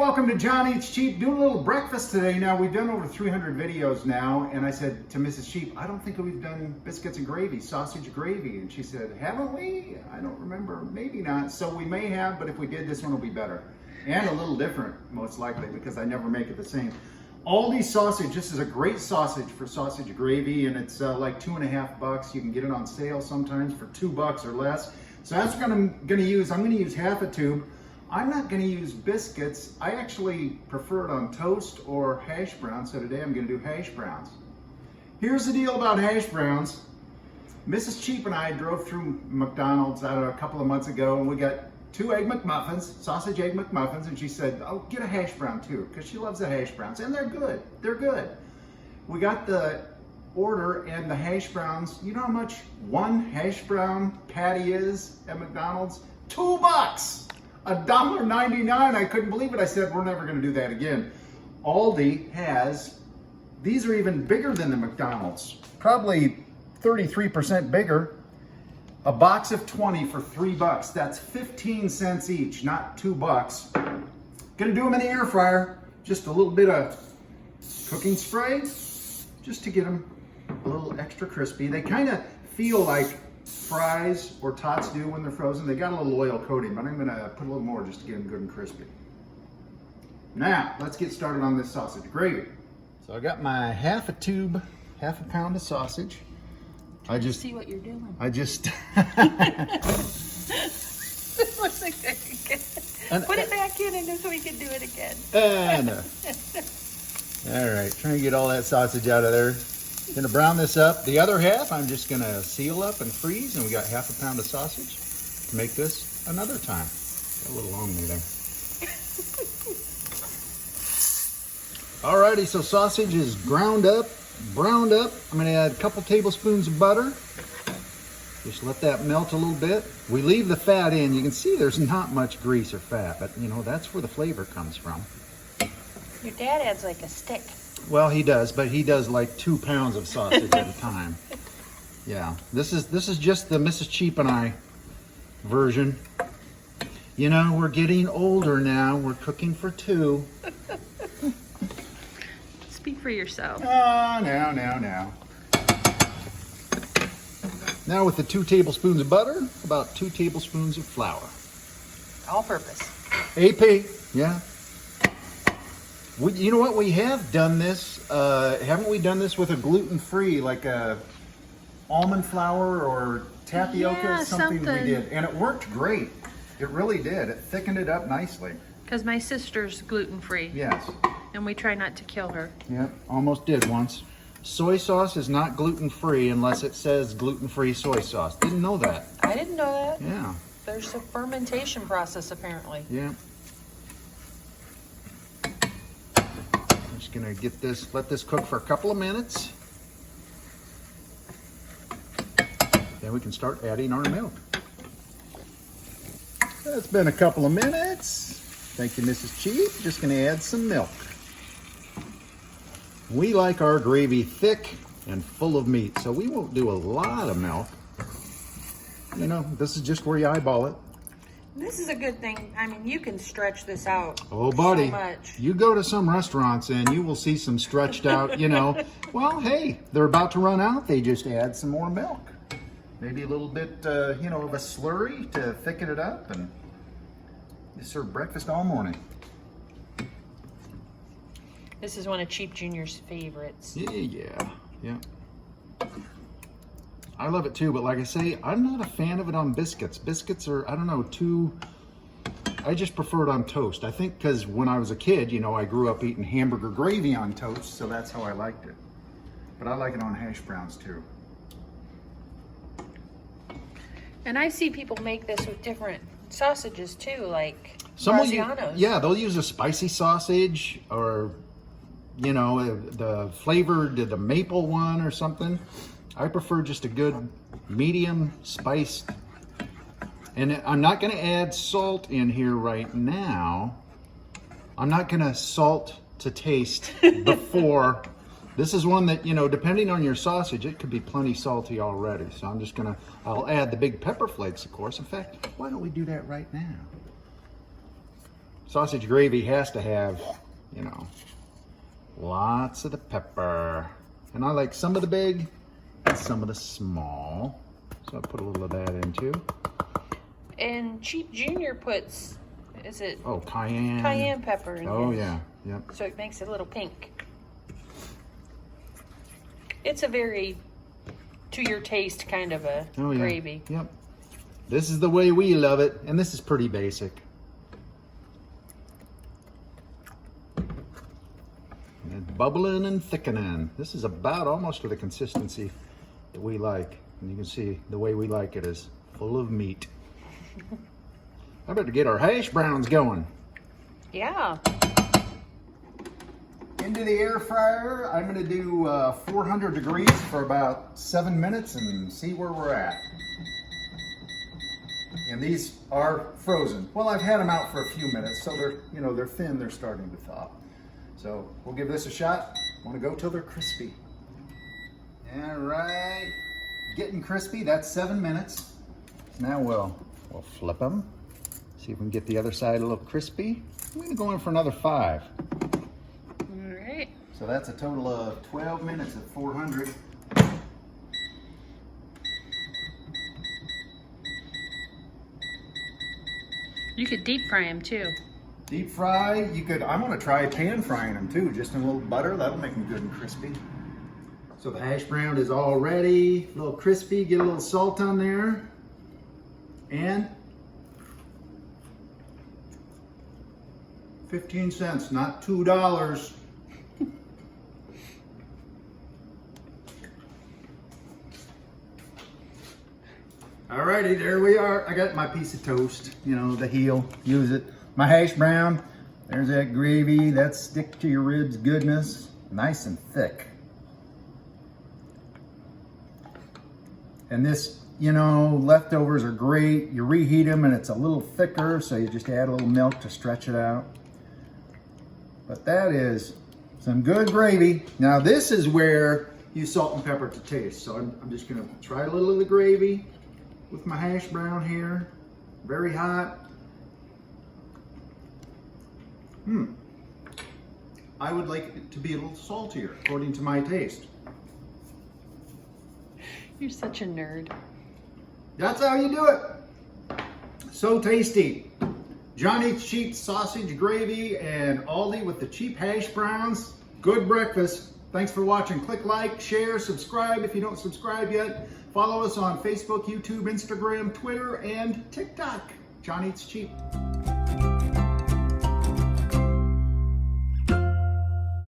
welcome to John Eats Cheap. Doing a little breakfast today. Now, we've done over 300 videos now, and I said to Mrs. Cheap, I don't think we've done biscuits and gravy, sausage gravy. And she said, haven't we? I don't remember. Maybe not. So we may have, but if we did, this one will be better. And a little different, most likely, because I never make it the same. Aldi sausage. This is a great sausage for sausage gravy, and it's like $2.50. You can get it on sale sometimes for $2 or less. So that's what I'm going to use. I'm going to use half a tube. I'm not going to use biscuits. I actually prefer it on toast or hash browns, so today I'm going to do hash browns. Here's the deal about hash browns. Mrs. Cheap and I drove through McDonald's, I don't know, a couple of months ago, and we got 2 egg McMuffins, sausage egg McMuffins, and she said, oh, get a hash brown too, because she loves the hash browns, and they're good. They're good. We got the order, and the hash browns, you know how much one hash brown patty is at McDonald's? $2! $1.99. I couldn't believe it. I said, we're never going to do that again. Aldi has, these are even bigger than the McDonald's, probably 33% bigger. A box of 20 for $3. That's 15 cents each, not $2. Gonna do them in the air fryer. Just a little bit of cooking spray, just to get them a little extra crispy. They kind of feel like fries or tots do when they're frozen. They got a little oil coating, but I'm gonna put a little more just to get them good and crispy. Now, let's get started on this sausage gravy. So I got my half a pound of sausage. I just see what you're doing. I just This looks like good. Put it back in and so we can do it again. No. All right, trying to get all that sausage out of there. Gonna brown this up. The other half I'm just gonna seal up and freeze, and we got half a pound of sausage to make this another time. Got a little on me there. Alrighty, so sausage is browned up. I'm gonna add a couple tablespoons of butter. Just let that melt a little bit. We leave the fat in. You can see there's not much grease or fat, but you know, that's where the flavor comes from. Your dad adds like a stick. Well, he does, but he does like 2 pounds of sausage at a time. Yeah, this is just the Mrs. Cheap and I version. You know, we're getting older now. We're cooking for 2. Speak for yourself. Now. Now with the 2 tablespoons of butter, about 2 tablespoons of flour. All purpose. AP, yeah. You know what? We have done this. Haven't we done this with a gluten-free, like a almond flour or tapioca? Yeah, something we did, and it worked great. It really did. It thickened it up nicely. Because my sister's gluten-free. Yes. And we try not to kill her. Yep, almost did once. Soy sauce is not gluten-free unless it says gluten-free soy sauce. Didn't know that. I didn't know that. Yeah. There's a fermentation process apparently. Yeah. Just gonna let this cook for a couple of minutes. Then we can start adding our milk. It's been a couple of minutes. Thank you, Mrs. Cheap. Just gonna add some milk. We like our gravy thick and full of meat, so we won't do a lot of milk. You know, this is just where you eyeball it. This is a good thing. I mean, you can stretch this out. Oh, buddy, so much. You go to some restaurants and you will see some stretched out, you know. Well, hey, they're about to run out. They just add some more milk. Maybe a little bit, you know, of a slurry to thicken it up, and you serve breakfast all morning. This is one of Cheap Junior's favorites. Yeah. I love it too, but like I say, I'm not a fan of it on biscuits. Biscuits are, I don't know, I just prefer it on toast. I think because when I was a kid, you know, I grew up eating hamburger gravy on toast, so that's how I liked it. But I like it on hash browns too. And I see people make this with different sausages too, like Graziano's. Yeah, they'll use a spicy sausage, or, you know, the flavored, the maple one or something. I prefer just a good medium spiced. And I'm not going to add salt in here right now. I'm not going to salt to taste before. This is one that, you know, depending on your sausage, it could be plenty salty already. So I'm just going to, I'll add the big pepper flakes, of course. In fact, why don't we do that right now? sausage gravy has to have, you know, lots of the pepper. And I like some of the big and some of the small. So I'll put a little of that in too. And Cheap Junior puts, is it? Oh, cayenne. Cayenne pepper in Oh, his. yeah. Yep. So it makes it a little pink. It's a very to your taste kind of a gravy. Yep. This is the way we love it. And this is pretty basic. And bubbling and thickening. This is about almost to the consistency that we like. And you can see the way we like it is full of meat. I better get our hash browns going. Yeah. Into the air fryer. I'm going to do 400 degrees for about 7 minutes and see where we're at. And these are frozen. Well, I've had them out for a few minutes, so they're, you know, they're thin. They're starting to thaw. So we'll give this a shot. Want to go till they're crispy. All right, getting crispy. That's 7 minutes. Now we'll flip them. See if we can get the other side a little crispy. I'm going to go in for another 5. All right. So that's a total of 12 minutes at 400. You could deep fry them too. Deep fry, you could, I'm gonna try pan frying them too, just in a little butter. That'll make them good and crispy. So the hash brown is all ready, a little crispy, get a little salt on there. And 15 cents, not $2. Alrighty, there we are. I got my piece of toast, you know, the heel, use it. My hash brown, there's that gravy, that stick to your ribs goodness, nice and thick. And this, you know, leftovers are great. You reheat them and it's a little thicker, so you just add a little milk to stretch it out. But that is some good gravy. Now this is where you salt and pepper to taste. So I'm just gonna try a little of the gravy with my hash brown here. Very hot. I would like it to be a little saltier, according to my taste. You're such a nerd. That's how you do it. So tasty. John Eats Cheap sausage gravy and Aldi with the cheap hash browns. Good breakfast. Thanks for watching. Click like, share, subscribe if you don't subscribe yet. Follow us on Facebook, YouTube, Instagram, Twitter, and TikTok. John Eats Cheap.